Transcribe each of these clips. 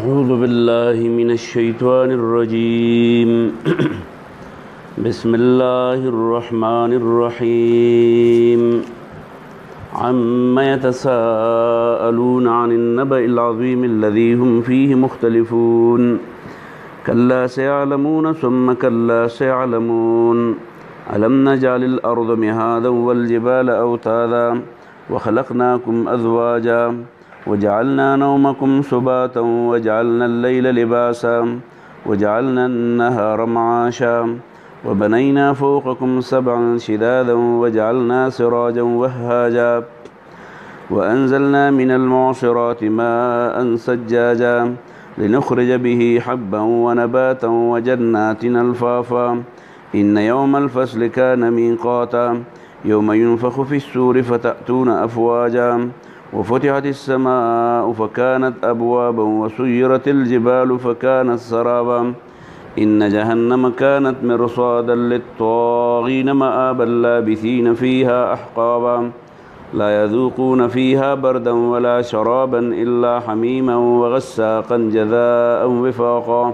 أعوذ بالله من الشيطان الرجيم بسم الله الرحمن الرحيم عما يتساءلون عن النبأ العظيم الذي هم فيه مختلفون كلا سيعلمون ثم كلا سيعلمون ألم نجعل الأرض مهادا والجبال أوتادا وخلقناكم أزواجا وجعلنا نومكم سباتا وجعلنا الليل لباسا وجعلنا النهار معاشا وبنينا فوقكم سبعا شدادا وجعلنا سراجا وهاجا وأنزلنا من المعصرات ماء سجاجا لنخرج به حبا ونباتا وجنات ألفافا إن يوم الفصل كان ميقاتا يوم ينفخ في السور فتأتون أفواجا وفتحت السماء فكانت أبوابا وسيرت الجبال فكانت سرابا إن جهنم كانت مرصادا للطاغين مآبا لابثين فيها أحقابا لا يذوقون فيها بردا ولا شرابا إلا حميما وغساقا جزاء وفاقا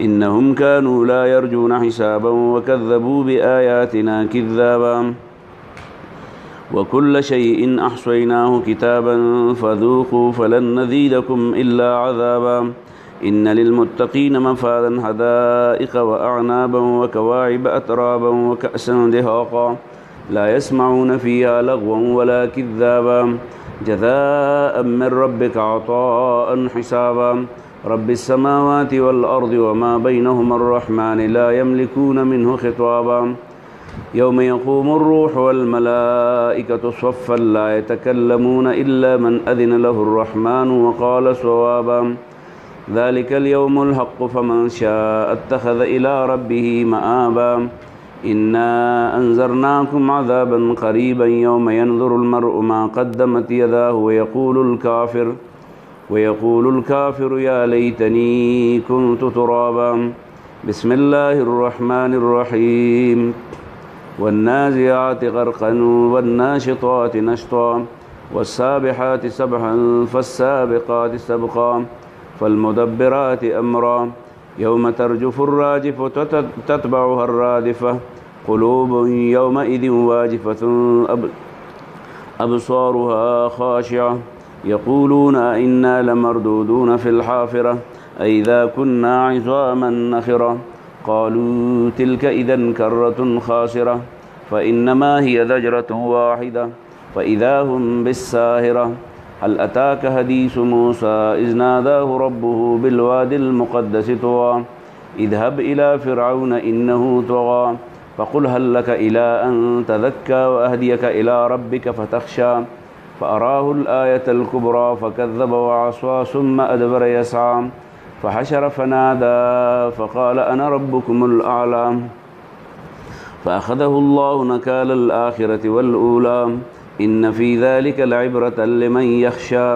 إنهم كانوا لا يرجون حسابا وكذبوا بآياتنا كذابا وكل شيء أحصيناه كتابا فذوقوا فلن نزيدكم إلا عذابا إن للمتقين مفازا حدائق وأعنابا وكواعب أترابا وكأسا دهاقا لا يسمعون فيها لغوا ولا كذابا جزاء من ربك عطاء حسابا رب السماوات والأرض وما بينهما الرحمن لا يملكون منه خطابا يوم يقوم الروح والملائكة صفا لا يتكلمون إلا من أذن له الرحمن وقال صوابا ذلك اليوم الحق فمن شاء اتخذ إلى ربه مآبا إنا أنذرناكم عذابا قريبا يوم ينظر المرء ما قدمت يداه ويقول الكافر يا ليتني كنت ترابا بسم الله الرحمن الرحيم والنازعات غرقا والناشطات نشطا والسابحات سبحا فالسابقات سبقا فالمدبرات أمرا يوم ترجف الراجف تتبعها الرادفة قلوب يومئذ واجفة أبصارها خاشعة يقولون إنا لمردودون في الحافرة أئذا كنا عظاما نخرة قالوا تلك إذا كرة خاسرة فإنما هي زجرة واحدة فإذا هم بالساهرة هل أتاك حديث موسى إذ ناداه ربه بالواد المقدس طوى اذهب إلى فرعون إنه طغى فقل هل لك إلى أن تزكى وأهديك إلى ربك فتخشى فأراه الآية الكبرى فكذب وعصى ثم أدبر يسعى فحشر فنادى فقال أنا ربكم الأعلى فأخذه الله نكال الآخرة والأولى إن في ذلك لعبرة لمن يخشى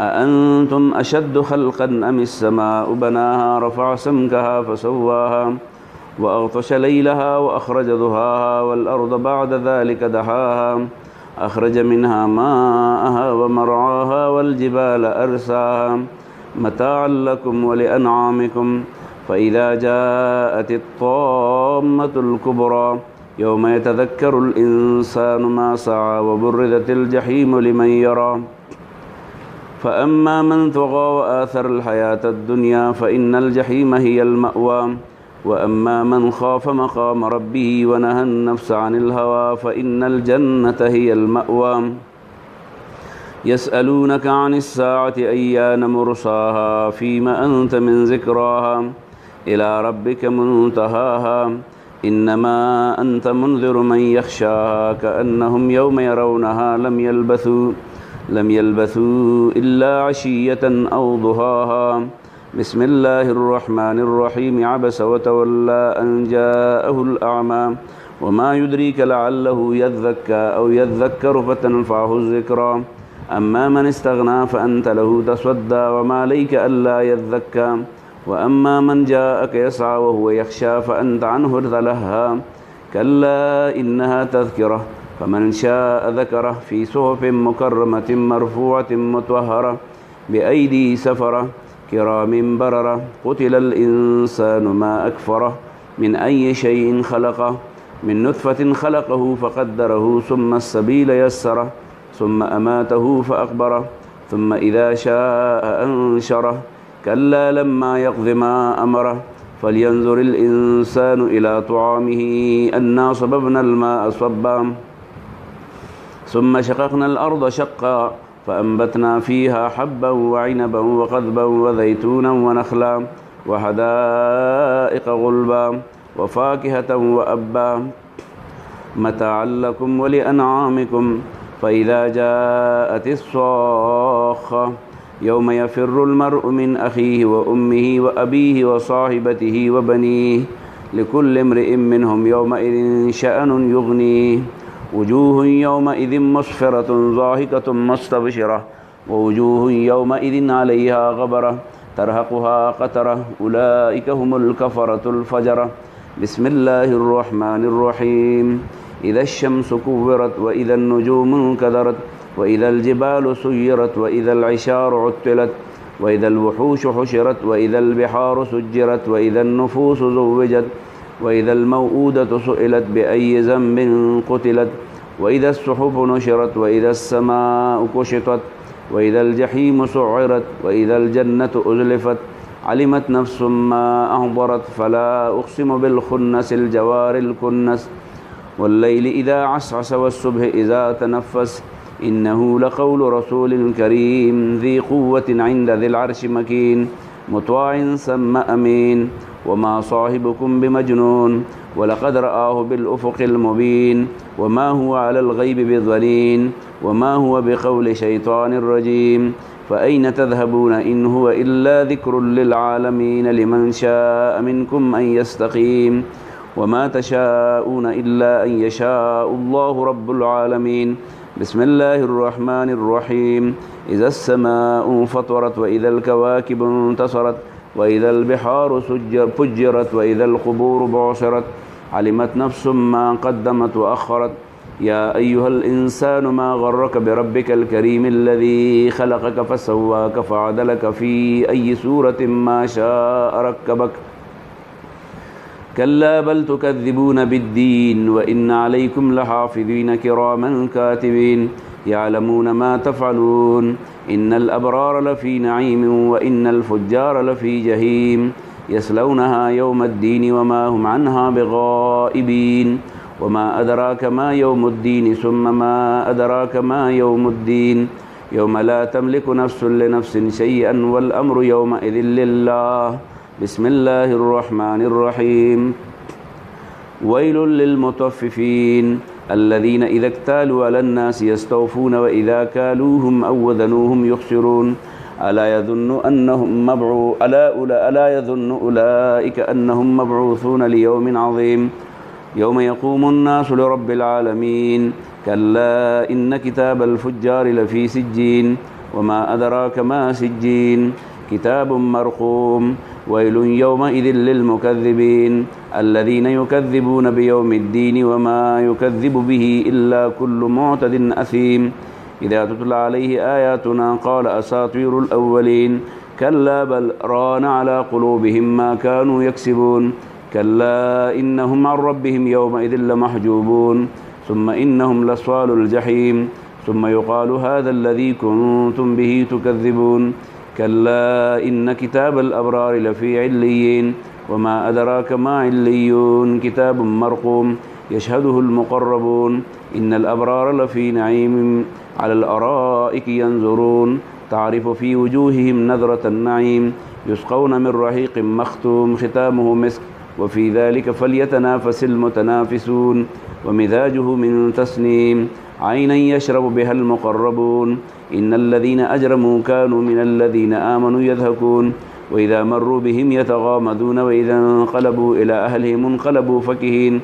أأنتم أشد خلقا أم السماء بناها رفع سمكها فسواها وأغطش ليلها وأخرج ضحاها والأرض بعد ذلك دحاها أخرج منها ماءها ومرعاها والجبال أرساها متاعا لكم ولأنعامكم فإذا جاءت الطامة الكبرى يوم يتذكر الإنسان ما سعى وبرزت الجحيم لمن يرى فأما من طغى وآثر الحياة الدنيا فإن الجحيم هي المأوى وأما من خاف مقام ربه ونهى النفس عن الهوى فإن الجنة هي المأوى يسألونك عن الساعة أيان مرساها فيما أنت من ذكراها إلى ربك منتهاها إنما أنت منذر من يخشاها كأنهم يوم يرونها لم يلبثوا إلا عشية أو ضحاها بسم الله الرحمن الرحيم عبس وتولى أن جاءه الأعمى وما يدريك لعله يذكى أو يذكر فتنفعه الذكرى أما من استغنى فأنت له تصدى وما عليك ألا يذكى وأما من جاءك يسعى وهو يخشى فأنت عنه تلهى كلا إنها تذكرة فمن شاء ذكره في صحف مكرمة مرفوعة مطهرة بأيدي سفرة كرام بررة. قتل الإنسان ما أكفره من أي شيء خلقه من نطفة خلقه فقدره ثم السبيل يسره ثم أماته فأقبره ثم إذا شاء أنشره كلا لما يقض ما أمره فلينظر الإنسان إلى طعامه أنا صببنا الماء صبا ثم شققنا الأرض شقا فأنبتنا فيها حبا وعنبا وقضبا وزيتونا ونخلا وحدائق غلبا وفاكهة وأبا متاعا لكم ولأنعامكم. فإذا جاءت الصاخة يوم يفر المرء من أخيه وأمه وأبيه وصاحبته وبنيه لكل امرئ منهم يومئذ شأن يغنيه. وجوه يومئذ مسفرة ضاحكة مستبشرة ووجوه يومئذ عليها غبرة ترهقها قترة أولئك هم الكفرة الفجرة. بسم الله الرحمن الرحيم. إذا الشمس كورت وإذا النجوم انكدرت وإذا الجبال سيرت وإذا العشار عطلت وإذا الوحوش حشرت وإذا البحار سجرت وإذا النفوس زوجت وإذا الموءودة سئلت بأي ذنب قتلت وإذا الصحف نشرت وإذا السماء كشطت وإذا الجحيم سعرت وإذا الجنة أزلفت علمت نفس ما أحضرت فلا أقسم بالخنس الجوار الكنس والليل إذا عسعس والصبح إذا تنفس إنه لقول رسول كريم ذي قوة عند ذي العرش مكين مطاع ثم أمين وما صاحبكم بمجنون ولقد رآه بالأفق المبين وما هو على الغيب بضنين وما هو بقول شيطان رجيم. فأين تذهبون إن هو إلا ذكر للعالمين لمن شاء منكم أن يستقيم وما تشاءون إلا أن يشاء الله رب العالمين. بسم الله الرحمن الرحيم. إذا السماء فطرت وإذا الكواكب انتصرت وإذا البحار فجرت وإذا القبور بعثرت علمت نفس ما قدمت وأخرت. يا أيها الإنسان ما غرك بربك الكريم الذي خلقك فسواك فعدلك في أي سورة ما شاء ركبك. كلا بل تكذبون بالدين وإن عليكم لحافظين كراما كاتبين يعلمون ما تفعلون. إن الأبرار لفي نعيم وإن الفجار لفي جحيم يصلونها يوم الدين وما هم عنها بغائبين. وما أدراك ما يوم الدين ثم ما أدراك ما يوم الدين يوم لا تملك نفس لنفس شيئا والأمر يومئذ لله. بسم الله الرحمن الرحيم. ويل للمطففين الذين إذا اكتالوا على الناس يستوفون وإذا كالوهم أو وزنوهم يخسرون ألا يظن أولئك أنهم مبعوثون ليوم عظيم يوم يقوم الناس لرب العالمين. كلا إن كتاب الفجار لفي سجين وما أدراك ما سجين كتاب مرقوم. ويل يومئذ للمكذبين الذين يكذبون بيوم الدين وما يكذب به إلا كل معتد أثيم. إذا تتلى عليه آياتنا قال أساطير الأولين كلا بل ران على قلوبهم ما كانوا يكسبون. كلا إنهم عن ربهم يومئذ لمحجوبون ثم إنهم لصال الجحيم ثم يقال هذا الذي كنتم به تكذبون. كلا إن كتاب الأبرار لفي عليين وما أدراك ما عليون كتاب مرقوم يشهده المقربون. إن الأبرار لفي نعيم على الأرائك ينظرون تعرف في وجوههم نظرة النعيم يسقون من رحيق مختوم ختامه مسك وفي ذلك فليتنافس المتنافسون. ومزاجه من تسنيم عينا يشرب بها المقربون. إن الذين أجرموا كانوا من الذين آمنوا يضحكون وإذا مروا بهم يتغامزون وإذا انقلبوا إلى أهلهم انقلبوا فكهين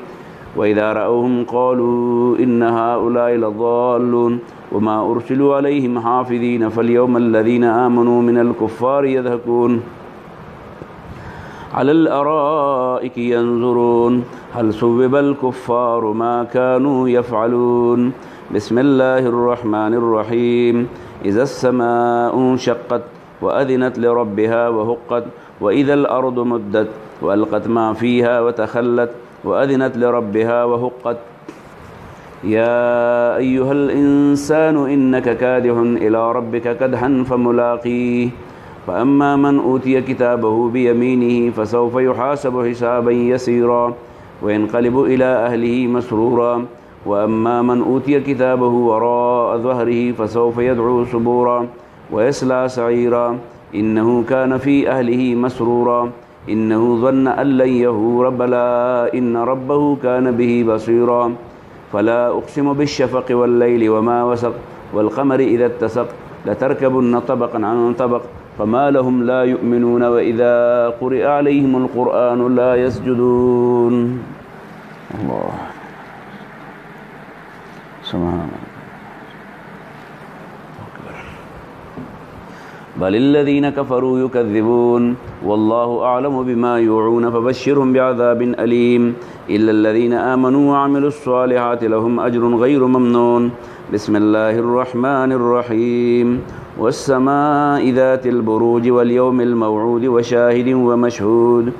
وإذا رأوهم قالوا إن هؤلاء لضالون وما أرسلوا عليهم حافظين فاليوم الذين آمنوا من الكفار يضحكون على الأرائك ينظرون هل ثوب الكفار ما كانوا يفعلون. بسم الله الرحمن الرحيم. إذا السماء انشقت وأذنت لربها وهقت وإذا الأرض مدت وألقت ما فيها وتخلت وأذنت لربها وهقت يا أيها الإنسان إنك كادح إلى ربك كدحا فملاقيه فأما من أوتي كتابه بيمينه فسوف يحاسب حسابا يسيرا وينقلب إلى أهله مسرورا وأما من أوتي كتابه وراء ظهره فسوف يدعو سبورا ويصلى سعيرا إنه كان في أهله مسرورا إنه ظن أن لن يهور بلى إن ربه كان به بصيرا فلا أقسم بالشفق والليل وما وسق والقمر إذا اتسق لتركبن طبقا عن طبق فما لهم لا يؤمنون وإذا قرئ عليهم القرآن لا يسجدون الله سبحان الله بل الذين كفروا يكذبون والله أعلم بما يوعون فبشرهم بعذاب أليم إلا الذين آمنوا وعملوا الصالحات لهم أجر غير ممنون بسم الله الرحمن الرحيم والسماء ذات البروج واليوم الموعود وشاهد ومشهود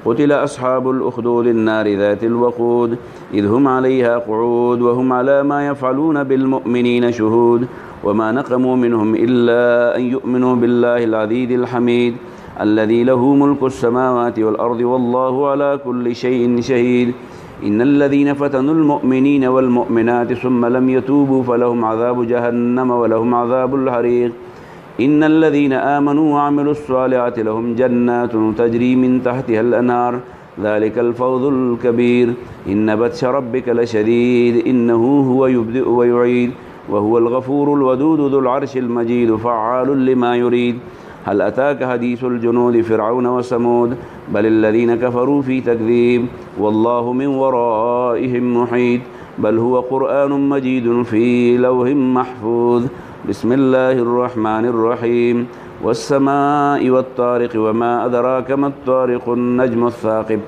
قتل أصحاب الأخدود النار ذات الوقود إذ هم عليها قعود وهم على ما يفعلون بالمؤمنين شهود وما نقموا منهم إلا أن يؤمنوا بالله العزيز الحميد الذي له ملك السماوات والأرض والله على كل شيء شهيد إن الذين فتنوا المؤمنين والمؤمنات ثم لم يتوبوا فلهم عذاب جهنم ولهم عذاب الحريق إن الذين آمنوا وعملوا الصالحات لهم جنات تجري من تحتها الأنهار ذلك الفوز الكبير إن بطش ربك لشديد إنه هو يبدئ ويعيد وهو الغفور الودود ذو العرش المجيد فعال لما يريد هل أتاك حديث الجنود فرعون وثمود بل الذين كفروا في تكذيب والله من ورائهم محيط بل هو قرآن مجيد في لوح محفوظ بسم الله الرحمن الرحيم والسماء والطارق وما أدراك ما الطارق النجم الثاقب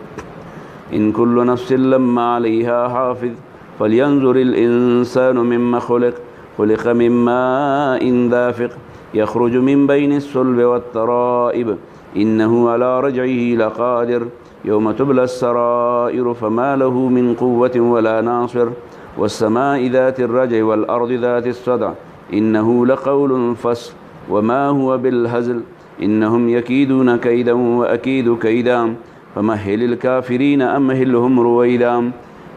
إن كل نفس لما عليها حافظ فلينظر الإنسان مما خلق من ماء دافق يخرج من بين الصلب والترائب إنه على رجعه لقادر يوم تبلى السرائر فما له من قوة ولا ناصر والسماء ذات الرجع والأرض ذات الصدع إنه لقول فصل وما هو بالهزل إنهم يكيدون كيدا وأكيد كيدا فمهل الكافرين أمهلهم رويدا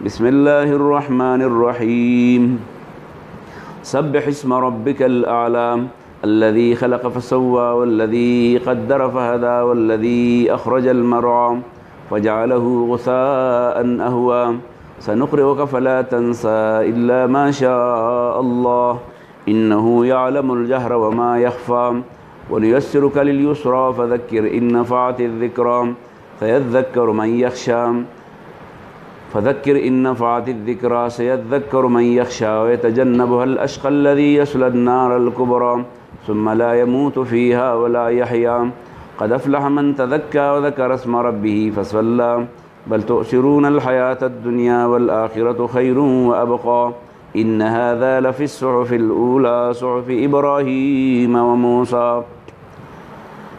بسم الله الرحمن الرحيم سبح اسم ربك الأعلى الذي خلق فسوى والذي قدر فهدى والذي أخرج المرعى فجعله غثاء أهوى سنقرئك فلا تنسى إلا ما شاء الله إنه يعلم الجهر وما يخفى ونيسرك لليسرى فذكر إن نفعت الذكرى سيذكر من يخشى ويتجنبها الأشقى الذي يصلى النار الكبرى ثم لا يموت فيها ولا يحيا قد أفلح من تذكى وذكر اسم ربه فصلى بل تؤثرون الحياة الدنيا والآخرة خير وأبقى إن هذا لفي الصحف الأولى صحف إبراهيم وموسى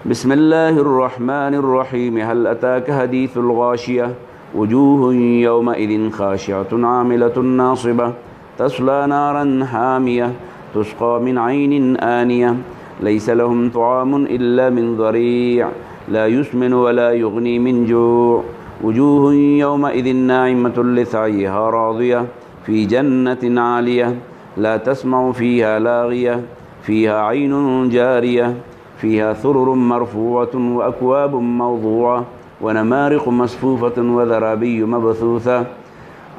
بسم الله الرحمن الرحيم هل أتاك حديث الغاشية وجوه يومئذ خاشعة عاملة ناصبة تصلى نارا حامية تسقى من عين آنية ليس لهم طعام إلا من ضريع لا يسمن ولا يغني من جوع وجوه يومئذ ناعمة لسعيها راضية في جنة عالية لا تسمع فيها لاغية فيها عين جارية فيها سرر مرفوعة وأكواب موضوعة ونمارق مصفوفة وزرابي مبثوثة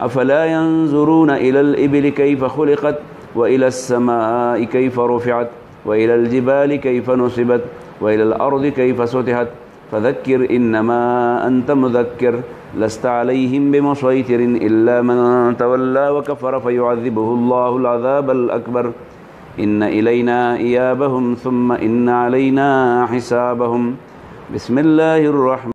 أفلا ينظرون إلى الإبل كيف خلقت وإلى السماء كيف رفعت وإلى الجبال كيف نصبت وإلى الأرض كيف سطحت فذكر إنما أنت مذكر لست عليهم بمسيطر إلا من تولى وكفر فيعذبه الله العذاب الأكبر إن إلينا إيابهم ثم إن علينا حسابهم بسم الله الرحمن